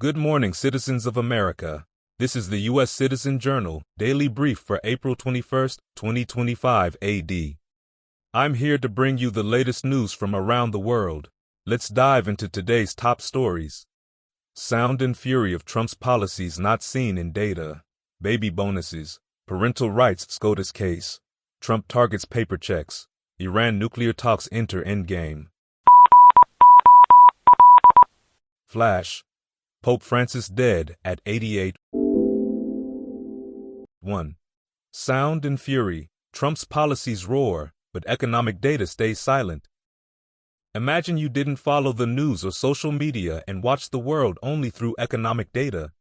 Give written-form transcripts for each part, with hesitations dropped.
Good morning, citizens of America. This is the U.S. Citizen Journal, Daily Brief for April 21st, 2025 AD. I'm here to bring you the latest news from around the world. Let's dive into today's top stories. Sound and fury of Trump's policies not seen in data. Baby bonuses. Parental rights SCOTUS case. Trump targets paper checks. Iran nuclear talks enter endgame. Flash. Pope Francis dead at 88. 1. Sound and fury. Trump's policies roar, but economic data stays silent. Imagine you didn't follow the news or social media and watched the world only through economic data.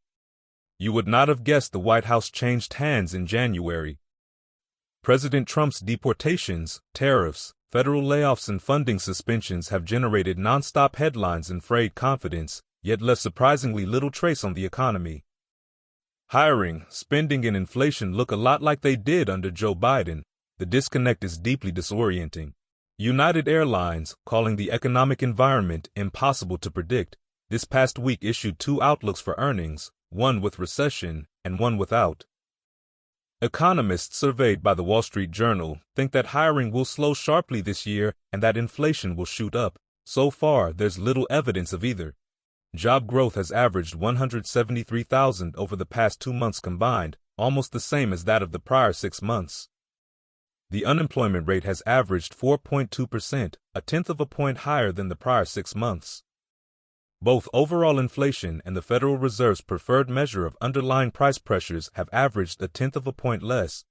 You would not have guessed the White House changed hands in January. President Trump's deportations, tariffs, federal layoffs and funding suspensions have generated nonstop headlines and frayed confidence, yet left surprisingly little trace on the economy. Hiring, spending and inflation look a lot like they did under Joe Biden. The disconnect is deeply disorienting. United Airlines, calling the economic environment impossible to predict, this past week issued two outlooks for earnings, one with recession and one without. Economists surveyed by the Wall Street Journal think that hiring will slow sharply this year and that inflation will shoot up. So far, there's little evidence of either. Job growth has averaged 173,000 over the past 2 months combined, almost the same as that of the prior 6 months. The unemployment rate has averaged 4.2%, a tenth of a point higher than the prior 6 months. Both overall inflation and the Federal Reserve's preferred measure of underlying price pressures have averaged a tenth of a point less.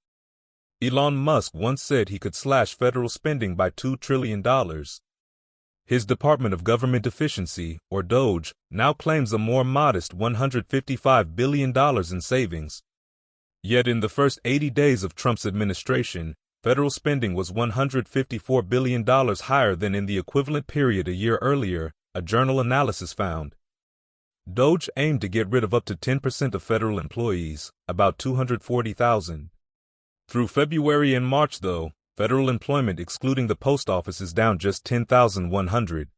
Elon Musk once said he could slash federal spending by $2 trillion. His Department of Government Efficiency, or DOGE, now claims a more modest $155 billion in savings. Yet in the first 80 days of Trump's administration, federal spending was $154 billion higher than in the equivalent period a year earlier, a journal analysis found. DOGE aimed to get rid of up to 10% of federal employees, about 240,000. Through February and March, though, federal employment excluding the post office is down just 10,100.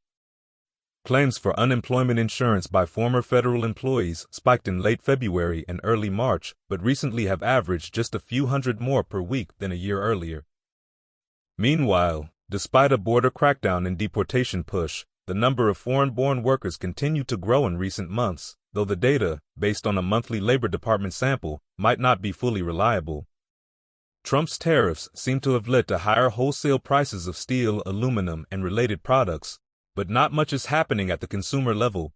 Claims for unemployment insurance by former federal employees spiked in late February and early March, but recently have averaged just a few hundred more per week than a year earlier. Meanwhile, despite a border crackdown and deportation push, the number of foreign-born workers continued to grow in recent months, though the data, based on a monthly Labor Department sample, might not be fully reliable. Trump's tariffs seem to have led to higher wholesale prices of steel, aluminum, and related products, but not much is happening at the consumer level.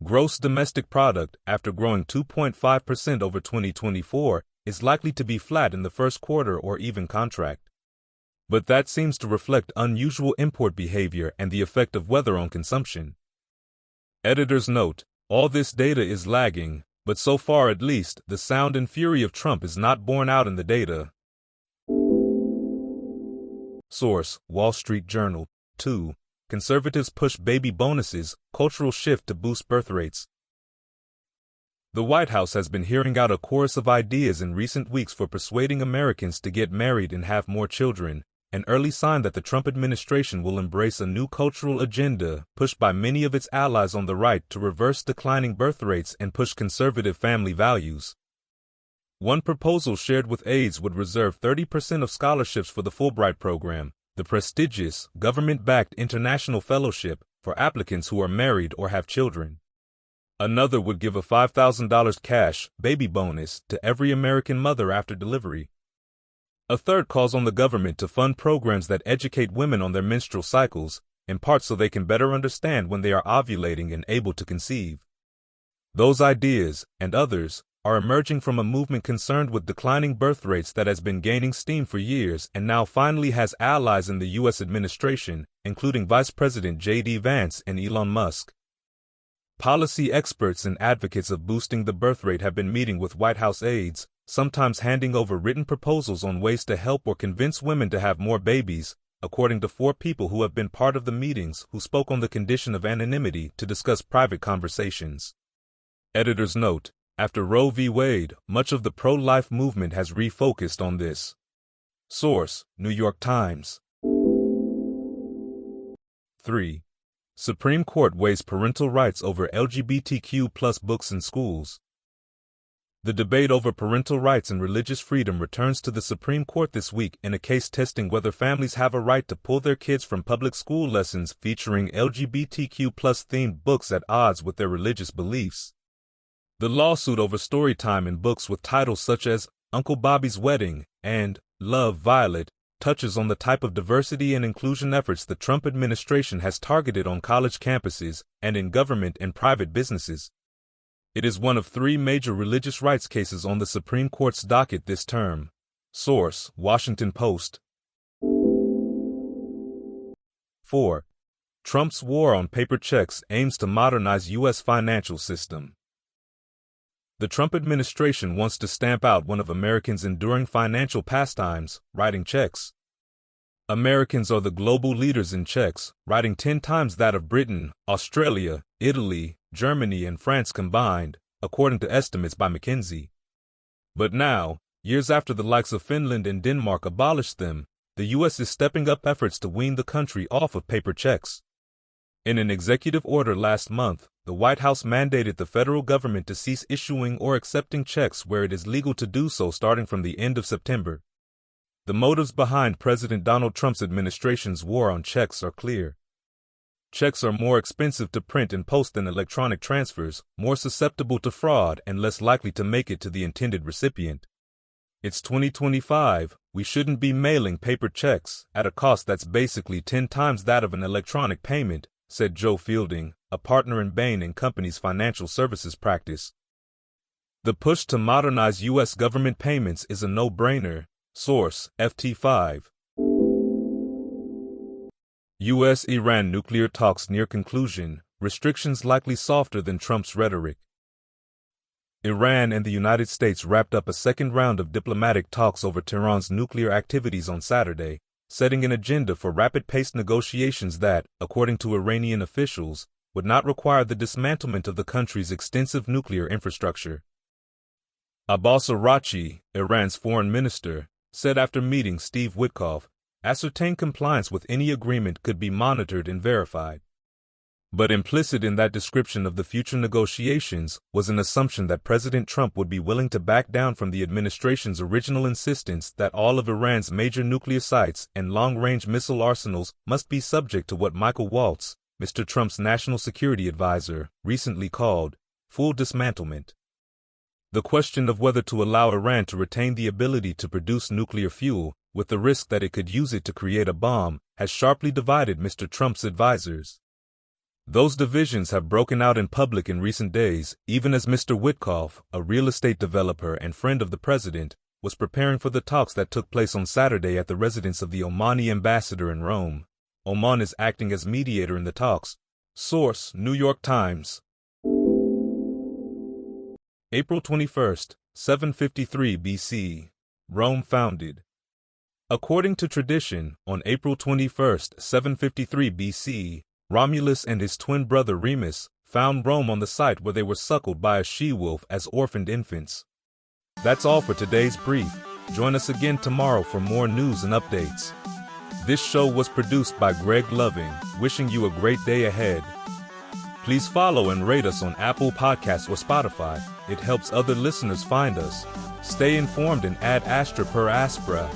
Gross domestic product, after growing 2.5% over 2024, is likely to be flat in the first quarter or even contract. But that seems to reflect unusual import behavior and the effect of weather on consumption. Editor's note: all this data is lagging, but so far at least, the sound and fury of Trump is not borne out in the data. Source: Wall Street Journal. 2. Conservatives push baby bonuses, cultural shift to boost birth rates. The White House has been hearing out a chorus of ideas in recent weeks for persuading Americans to get married and have more children, an early sign that the Trump administration will embrace a new cultural agenda pushed by many of its allies on the right to reverse declining birth rates and push conservative family values. One proposal shared with aides would reserve 30% of scholarships for the Fulbright program, the prestigious, government-backed international fellowship, for applicants who are married or have children. Another would give a $5,000 cash baby bonus to every American mother after delivery. A third calls on the government to fund programs that educate women on their menstrual cycles, in part so they can better understand when they are ovulating and able to conceive. Those ideas, and others, are emerging from a movement concerned with declining birth rates that has been gaining steam for years and now finally has allies in the U.S. administration, including Vice President J.D. Vance and Elon Musk. Policy experts and advocates of boosting the birth rate have been meeting with White House aides, sometimes handing over written proposals on ways to help or convince women to have more babies, according to 4 people who have been part of the meetings who spoke on the condition of anonymity to discuss private conversations. Editor's note: after Roe v. Wade, much of the pro-life movement has refocused on this. Source: New York Times. 3. Supreme Court weighs parental rights over LGBTQ+ books in schools. The debate over parental rights and religious freedom returns to the Supreme Court this week in a case testing whether families have a right to pull their kids from public school lessons featuring LGBTQ+ themed books at odds with their religious beliefs. The lawsuit over story time in books with titles such as Uncle Bobby's Wedding and Love, Violet touches on the type of diversity and inclusion efforts the Trump administration has targeted on college campuses and in government and private businesses. It is one of 3 major religious rights cases on the Supreme Court's docket this term. Source: Washington Post. 4. Trump's war on paper checks aims to modernize U.S. financial system. The Trump administration wants to stamp out one of Americans' enduring financial pastimes, writing checks. Americans are the global leaders in checks, writing 10 times that of Britain, Australia, Italy, Germany, and France combined, according to estimates by McKinsey. But now, years after the likes of Finland and Denmark abolished them, the U.S. is stepping up efforts to wean the country off of paper checks. In an executive order last month, the White House mandated the federal government to cease issuing or accepting checks where it is legal to do so starting from the end of September. The motives behind President Donald Trump's administration's war on checks are clear. Checks are more expensive to print and post than electronic transfers, more susceptible to fraud, and less likely to make it to the intended recipient. It's 2025, we shouldn't be mailing paper checks at a cost that's basically 10 times that of an electronic payment, said Joe Fielding, a partner in Bain & Company's financial services practice. The push to modernize U.S. government payments is a no-brainer. Source: FT5. U.S.-Iran nuclear talks near conclusion, restrictions likely softer than Trump's rhetoric. Iran and the United States wrapped up a second round of diplomatic talks over Tehran's nuclear activities on Saturday, setting an agenda for rapid-paced negotiations that, according to Iranian officials, would not require the dismantlement of the country's extensive nuclear infrastructure. Abbas Araghchi, Iran's foreign minister, said after meeting Steve Witkoff, ascertain compliance with any agreement could be monitored and verified. But implicit in that description of the future negotiations was an assumption that President Trump would be willing to back down from the administration's original insistence that all of Iran's major nuclear sites and long-range missile arsenals must be subject to what Michael Waltz, Mr. Trump's national security advisor, recently called full dismantlement. The question of whether to allow Iran to retain the ability to produce nuclear fuel, with the risk that it could use it to create a bomb, has sharply divided Mr. Trump's advisors. Those divisions have broken out in public in recent days, even as Mr. Witkoff, a real estate developer and friend of the president, was preparing for the talks that took place on Saturday at the residence of the Omani ambassador in Rome. Oman is acting as mediator in the talks. Source: New York Times. April 21, 753 BC. Rome founded. According to tradition, on April 21, 753 BC, Romulus and his twin brother Remus found Rome on the site where they were suckled by a she-wolf as orphaned infants. That's all for today's brief. Join us again tomorrow for more news and updates. This show was produced by Greg Loving, wishing you a great day ahead. Please follow and rate us on Apple Podcasts or Spotify. It helps other listeners find us. Stay informed and ad astra per aspera.